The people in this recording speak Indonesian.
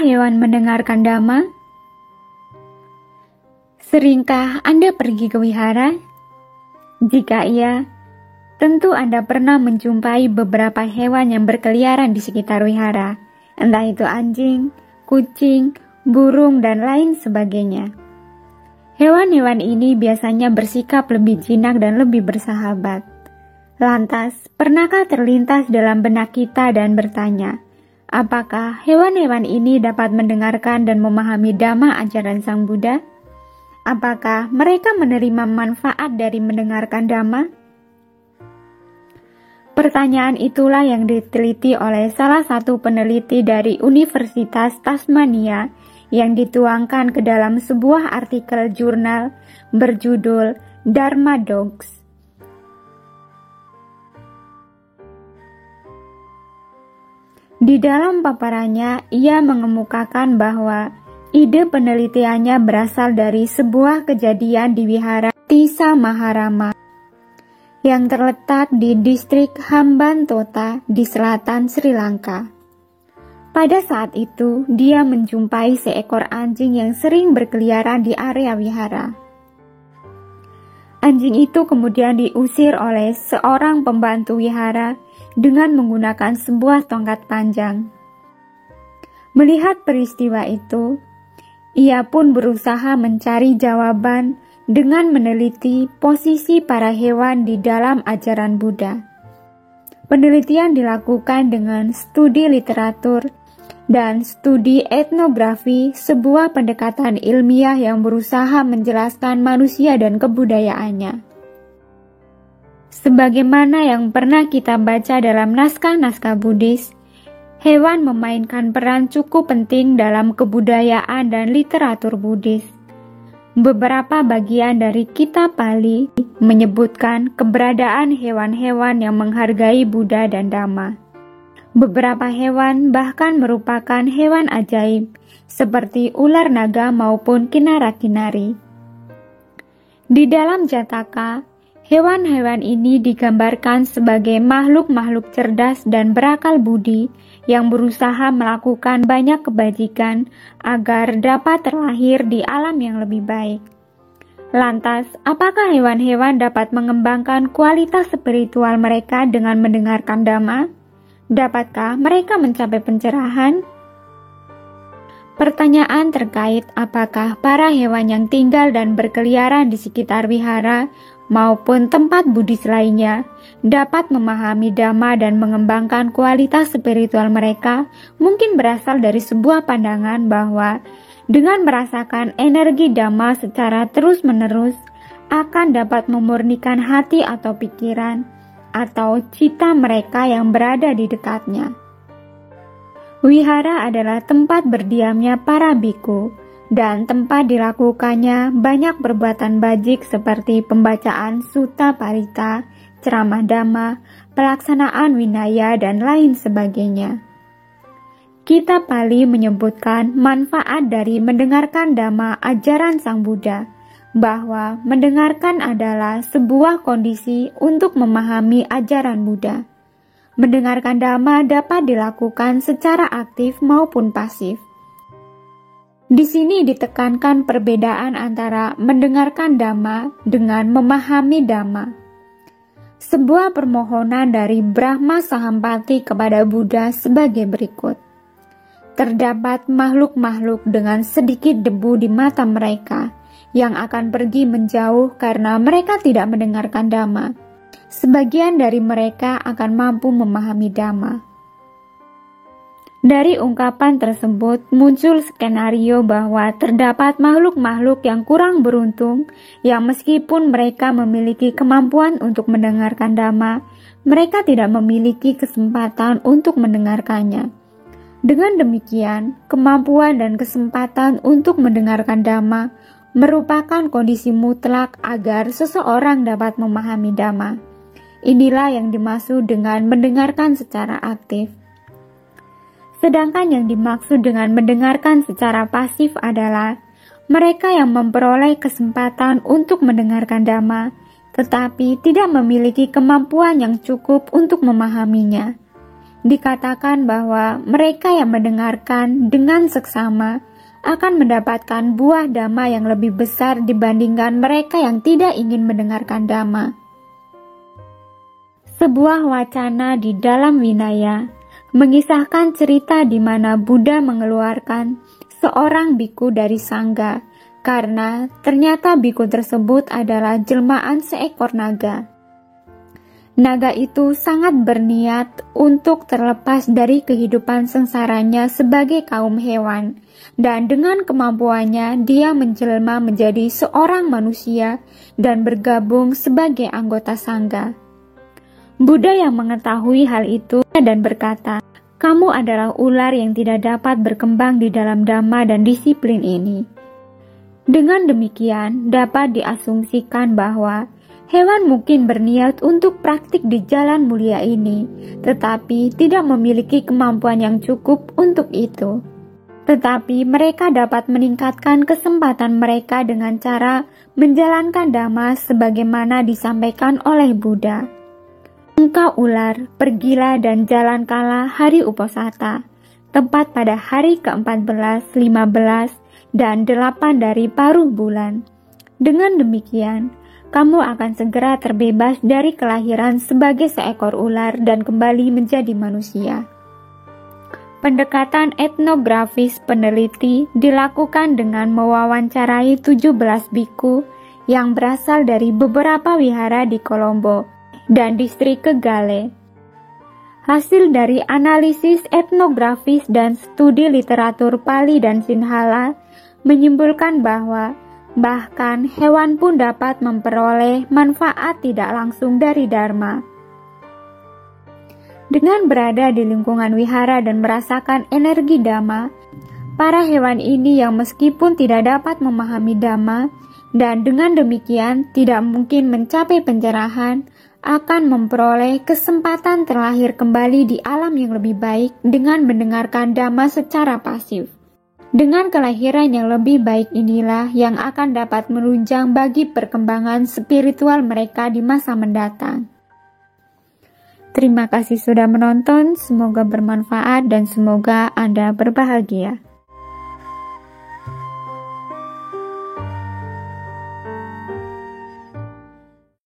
Apakah hewan mendengarkan dhamma? Seringkah Anda pergi ke wihara? Jika iya, tentu Anda pernah menjumpai beberapa hewan yang berkeliaran di sekitar wihara, entah itu anjing, kucing, burung, dan lain sebagainya. Hewan-hewan ini biasanya bersikap lebih jinak dan lebih bersahabat. Lantas, pernahkah terlintas dalam benak kita dan bertanya, apakah hewan-hewan ini dapat mendengarkan dan memahami dhamma ajaran Sang Buddha? Apakah mereka menerima manfaat dari mendengarkan dhamma? Pertanyaan itulah yang diteliti oleh salah satu peneliti dari Universitas Tasmania yang dituangkan ke dalam sebuah artikel jurnal berjudul Dharma Dogs. Di dalam paparannya, ia mengemukakan bahwa ide penelitiannya berasal dari sebuah kejadian di wihara Tisa Maharama yang terletak di distrik Hambantota di selatan Sri Lanka. Pada saat itu, dia menjumpai seekor anjing yang sering berkeliaran di area wihara. Anjing itu kemudian diusir oleh seorang pembantu wihara dengan menggunakan sebuah tongkat panjang. Melihat peristiwa itu, ia pun berusaha mencari jawaban dengan meneliti posisi para hewan di dalam ajaran Buddha. Penelitian dilakukan dengan studi literatur dan studi etnografi, sebuah pendekatan ilmiah yang berusaha menjelaskan manusia dan kebudayaannya. Sebagaimana yang pernah kita baca dalam naskah-naskah Buddhis, hewan memainkan peran cukup penting dalam kebudayaan dan literatur Buddhis. Beberapa bagian dari kitab Pali menyebutkan keberadaan hewan-hewan yang menghargai Buddha dan Dhamma. Beberapa hewan bahkan merupakan hewan ajaib, seperti ular naga maupun kinara-kinari. Di dalam Jataka, hewan-hewan ini digambarkan sebagai makhluk-makhluk cerdas dan berakal budi yang berusaha melakukan banyak kebajikan agar dapat terlahir di alam yang lebih baik. Lantas, apakah hewan-hewan dapat mengembangkan kualitas spiritual mereka dengan mendengarkan dhamma? Dapatkah mereka mencapai pencerahan? Pertanyaan terkait apakah para hewan yang tinggal dan berkeliaran di sekitar wihara maupun tempat Buddhis lainnya dapat memahami dhamma dan mengembangkan kualitas spiritual mereka mungkin berasal dari sebuah pandangan bahwa dengan merasakan energi dhamma secara terus-menerus akan dapat memurnikan hati atau pikiran atau cita mereka yang berada di dekatnya. Wihara adalah tempat berdiamnya para biku dan tempat dilakukannya banyak perbuatan bajik seperti pembacaan sutta parita, ceramah dhamma, pelaksanaan winaya, dan lain sebagainya. Kitab Pali menyebutkan manfaat dari mendengarkan dhamma ajaran Sang Buddha, bahwa mendengarkan adalah sebuah kondisi untuk memahami ajaran Buddha. Mendengarkan dhamma dapat dilakukan secara aktif maupun pasif. Di sini ditekankan perbedaan antara mendengarkan dhamma dengan memahami dhamma. Sebuah permohonan dari Brahma Sahampati kepada Buddha sebagai berikut. Terdapat makhluk-makhluk dengan sedikit debu di mata mereka yang akan pergi menjauh karena mereka tidak mendengarkan dhamma. Sebagian dari mereka akan mampu memahami dhamma. Dari ungkapan tersebut muncul skenario bahwa terdapat makhluk-makhluk yang kurang beruntung yang meskipun mereka memiliki kemampuan untuk mendengarkan dhamma, mereka tidak memiliki kesempatan untuk mendengarkannya. Dengan demikian, kemampuan dan kesempatan untuk mendengarkan dhamma merupakan kondisi mutlak agar seseorang dapat memahami dhamma. Inilah yang dimaksud dengan mendengarkan secara aktif. Sedangkan yang dimaksud dengan mendengarkan secara pasif adalah mereka yang memperoleh kesempatan untuk mendengarkan dhamma, tetapi tidak memiliki kemampuan yang cukup untuk memahaminya. dikatakan bahwa mereka yang mendengarkan dengan seksama akan mendapatkan buah dhamma yang lebih besar dibandingkan mereka yang tidak ingin mendengarkan dhamma. Sebuah wacana di dalam Vinaya mengisahkan cerita di mana Buddha mengeluarkan seorang biku dari sangga karena ternyata biku tersebut adalah jelmaan seekor naga. Naga itu sangat berniat untuk terlepas dari kehidupan sengsaranya sebagai kaum hewan, dan dengan kemampuannya dia menjelma menjadi seorang manusia dan bergabung sebagai anggota sangga. Buddha yang mengetahui hal itu dan berkata, "Kamu adalah ular yang tidak dapat berkembang di dalam dhamma dan disiplin ini." Dengan demikian, dapat diasumsikan bahwa hewan mungkin berniat untuk praktik di jalan mulia ini, tetapi tidak memiliki kemampuan yang cukup untuk itu. Tetapi mereka dapat meningkatkan kesempatan mereka dengan cara menjalankan dhamma sebagaimana disampaikan oleh Buddha. Engkau ular, pergilah dan jalankanlah hari Uposatha, tepat pada hari ke-14, 15, dan 8 dari paruh bulan. Dengan demikian, kamu akan segera terbebas dari kelahiran sebagai seekor ular dan kembali menjadi manusia. Pendekatan etnografis peneliti dilakukan dengan mewawancarai 17 biku yang berasal dari beberapa wihara di Colombo dan distrik Kegale. Hasil dari analisis etnografis dan studi literatur Pali dan Sinhala menyimpulkan bahwa bahkan hewan pun dapat memperoleh manfaat tidak langsung dari Dharma. Dengan berada di lingkungan wihara dan merasakan energi Dhamma, para hewan ini yang meskipun tidak dapat memahami Dhamma dan dengan demikian tidak mungkin mencapai pencerahan, akan memperoleh kesempatan terlahir kembali di alam yang lebih baik dengan mendengarkan Dhamma secara pasif. Dengan kelahiran yang lebih baik inilah yang akan dapat menunjang bagi perkembangan spiritual mereka di masa mendatang. Terima kasih sudah menonton, semoga bermanfaat dan semoga Anda berbahagia.